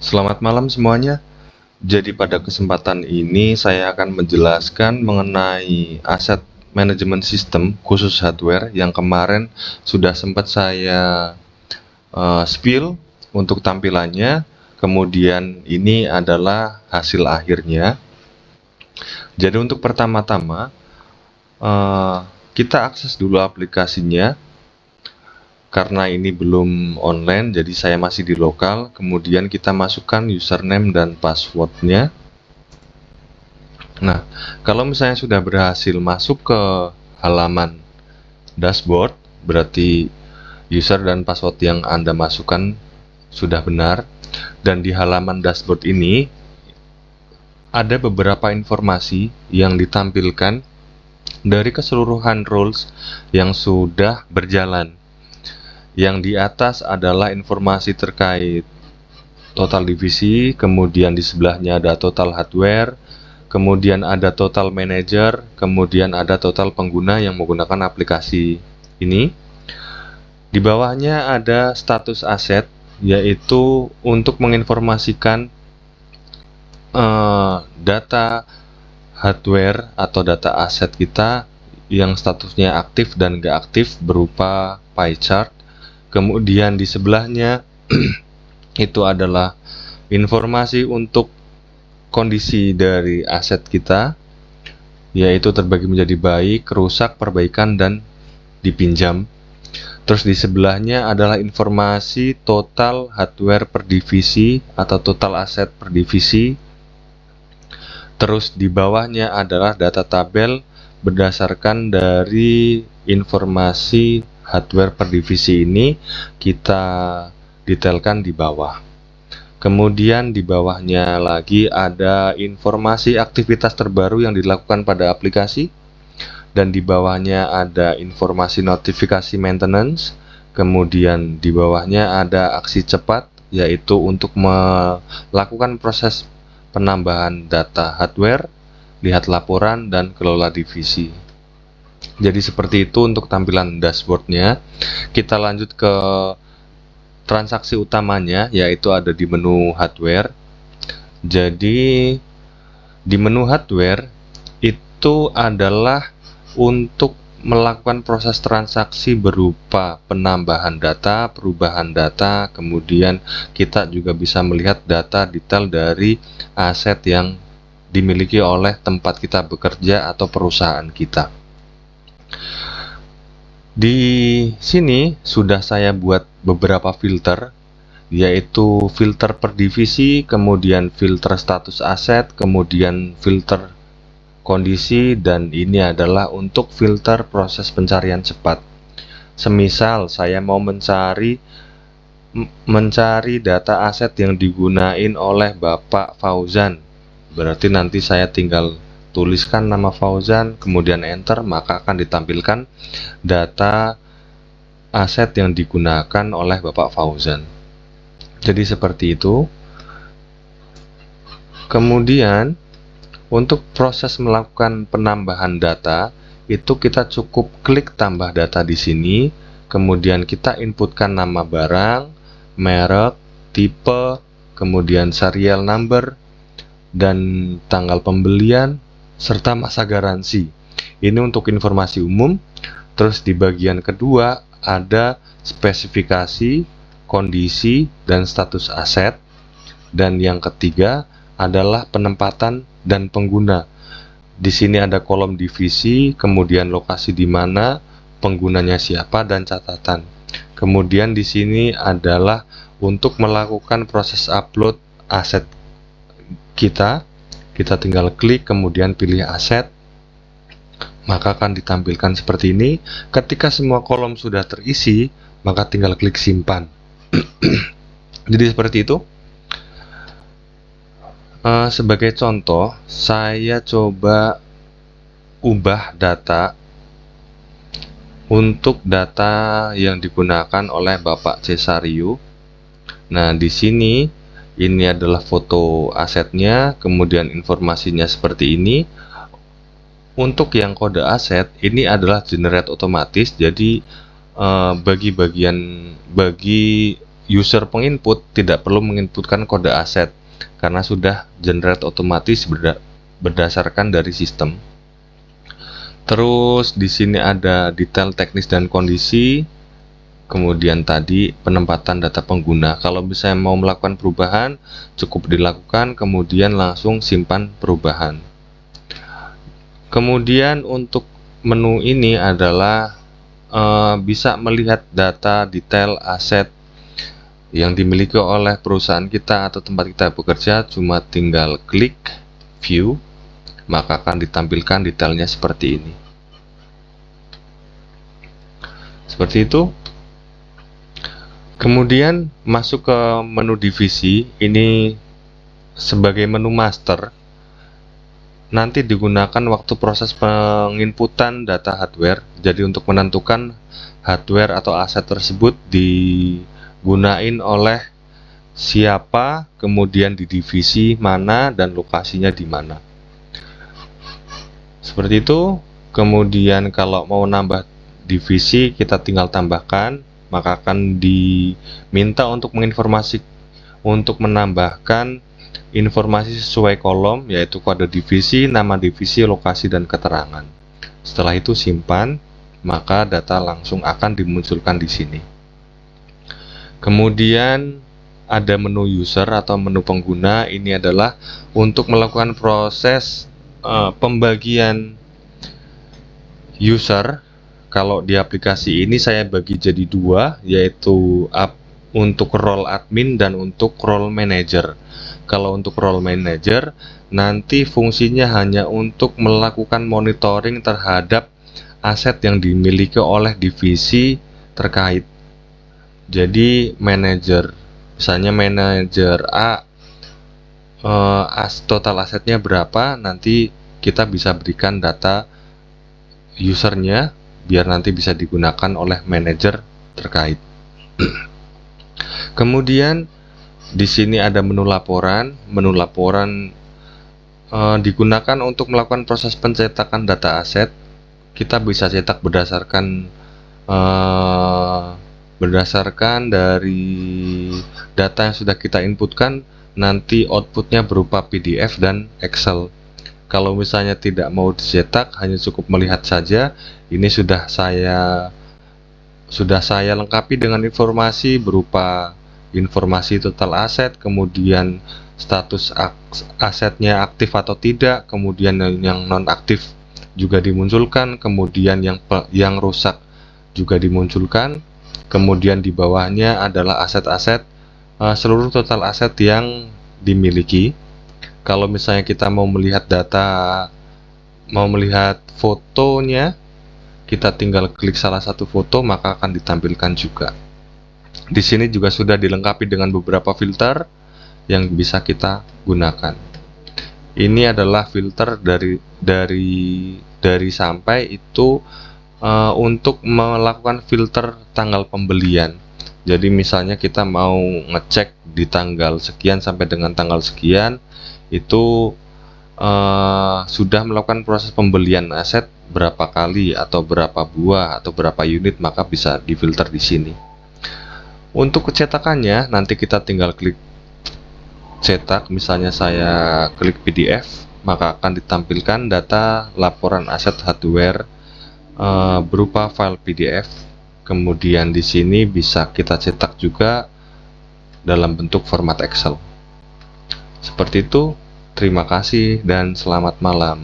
Selamat malam semuanya. Jadi pada kesempatan ini saya akan menjelaskan mengenai aset manajemen sistem khusus hardware yang kemarin sudah sempat saya spill untuk tampilannya. Kemudian ini adalah hasil akhirnya. Jadi untuk pertama-tama kita akses dulu aplikasinya. Karena ini belum online, jadi saya masih di lokal. Kemudian kita masukkan username dan passwordnya. Nah, kalau misalnya sudah berhasil masuk ke halaman dashboard, berarti user dan password yang Anda masukkan sudah benar. Dan di halaman dashboard ini ada beberapa informasi yang ditampilkan dari keseluruhan roles yang sudah berjalan. Yang di atas adalah informasi terkait total divisi, kemudian di sebelahnya ada total hardware, kemudian ada total manager, kemudian ada total pengguna yang menggunakan aplikasi ini. Di bawahnya ada status aset, yaitu untuk menginformasikan data hardware atau data aset kita yang statusnya aktif dan nggak aktif berupa pie chart. Kemudian di sebelahnya itu adalah informasi untuk kondisi dari aset kita, yaitu terbagi menjadi baik, rusak, perbaikan, dan dipinjam. Terus di sebelahnya adalah informasi total hardware per divisi atau total aset per divisi. Terus di bawahnya adalah data tabel berdasarkan dari informasi hardware per divisi ini kita detailkan di bawah. Kemudian di bawahnya lagi ada informasi aktivitas terbaru yang dilakukan pada aplikasi, dan di bawahnya ada informasi notifikasi maintenance. Kemudian di bawahnya ada aksi cepat, yaitu untuk melakukan proses penambahan data hardware, lihat laporan, dan kelola divisi. Jadi seperti itu untuk tampilan dashboardnya. Kita lanjut ke transaksi utamanya, yaitu ada di menu hardware. Jadi di menu hardware itu adalah untuk melakukan proses transaksi berupa penambahan data, perubahan data, kemudian kita juga bisa melihat data detail dari aset yang dimiliki oleh tempat kita bekerja atau perusahaan kita. Di sini sudah saya buat beberapa filter, yaitu filter per divisi, kemudian filter status aset, kemudian filter kondisi, dan ini adalah untuk filter proses pencarian cepat. Semisal saya mau mencari data aset yang digunain oleh Bapak Fauzan, berarti nanti saya tinggal tuliskan nama Fauzan, kemudian enter, maka akan ditampilkan data aset yang digunakan oleh Bapak Fauzan. Jadi seperti itu. Kemudian untuk proses melakukan penambahan data itu kita cukup klik tambah data di sini, kemudian kita inputkan nama barang, merek, tipe, kemudian serial number, dan tanggal pembelian, serta masa garansi. Ini untuk informasi umum. Terus di bagian kedua ada spesifikasi, kondisi, dan status aset. Dan yang ketiga adalah penempatan dan pengguna. Di sini ada kolom divisi, kemudian lokasi di mana, penggunanya siapa, dan catatan. Kemudian di sini adalah untuk melakukan proses upload aset kita. Kita tinggal klik, kemudian pilih aset, maka akan ditampilkan seperti ini. Ketika semua kolom sudah terisi, maka tinggal klik simpan. Jadi seperti itu. Sebagai contoh, saya coba ubah data untuk data yang digunakan oleh Bapak Cesario. Nah, di sini ini adalah foto asetnya, kemudian informasinya seperti ini. Untuk yang kode aset ini adalah generate otomatis, jadi bagi user penginput tidak perlu menginputkan kode aset karena sudah generate otomatis berdasarkan dari sistem. Terus di sini ada detail teknis dan kondisi. Kemudian tadi penempatan data pengguna. Kalau misalnya mau melakukan perubahan, cukup dilakukan, kemudian langsung simpan perubahan. Kemudian untuk menu ini adalah bisa melihat data detail aset yang dimiliki oleh perusahaan kita atau tempat kita bekerja. Cuma tinggal klik view, maka akan ditampilkan detailnya seperti ini. Seperti itu. Kemudian masuk ke menu divisi. Ini sebagai menu master, nanti digunakan waktu proses penginputan data hardware. Jadi untuk menentukan hardware atau aset tersebut digunain oleh siapa, kemudian di divisi mana, dan lokasinya di mana. Seperti itu. Kemudian kalau mau nambah divisi, kita tinggal tambahkan, maka akan diminta untuk menambahkan informasi sesuai kolom, yaitu kode divisi, nama divisi, lokasi, dan keterangan. Setelah itu simpan, maka data langsung akan dimunculkan di sini. Kemudian ada menu user atau menu pengguna. Ini adalah untuk melakukan proses pembagian user. Kalau di aplikasi ini saya bagi jadi dua, yaitu untuk role admin dan untuk role manager. Kalau untuk role manager, nanti fungsinya hanya untuk melakukan monitoring terhadap aset yang dimiliki oleh divisi terkait. Jadi manager, misalnya manager A, total asetnya berapa, nanti kita bisa berikan data usernya biar nanti bisa digunakan oleh manajer terkait. Kemudian di sini ada menu laporan. Menu laporan digunakan untuk melakukan proses pencetakan data aset. Kita bisa cetak berdasarkan dari data yang sudah kita inputkan. Nanti outputnya berupa PDF dan Excel. Kalau misalnya tidak mau dicetak, hanya cukup melihat saja. Ini sudah saya lengkapi dengan informasi berupa informasi total aset, kemudian status asetnya aktif atau tidak, kemudian yang non aktif juga dimunculkan, kemudian yang rusak juga dimunculkan, kemudian di bawahnya adalah aset-aset, seluruh total aset yang dimiliki. Kalau misalnya kita mau melihat fotonya, kita tinggal klik salah satu foto, maka akan ditampilkan juga. Di sini juga sudah dilengkapi dengan beberapa filter yang bisa kita gunakan. Ini adalah filter dari sampai itu untuk melakukan filter tanggal pembelian. Jadi misalnya kita mau ngecek di tanggal sekian sampai dengan tanggal sekian, itu sudah melakukan proses pembelian aset berapa kali atau berapa buah atau berapa unit, maka bisa difilter di sini. Untuk kecetakannya nanti kita tinggal klik cetak. Misalnya saya klik PDF, maka akan ditampilkan data laporan aset hardware berupa file PDF. Kemudian di sini bisa kita cetak juga dalam bentuk format Excel. Seperti itu. Terima kasih dan selamat malam.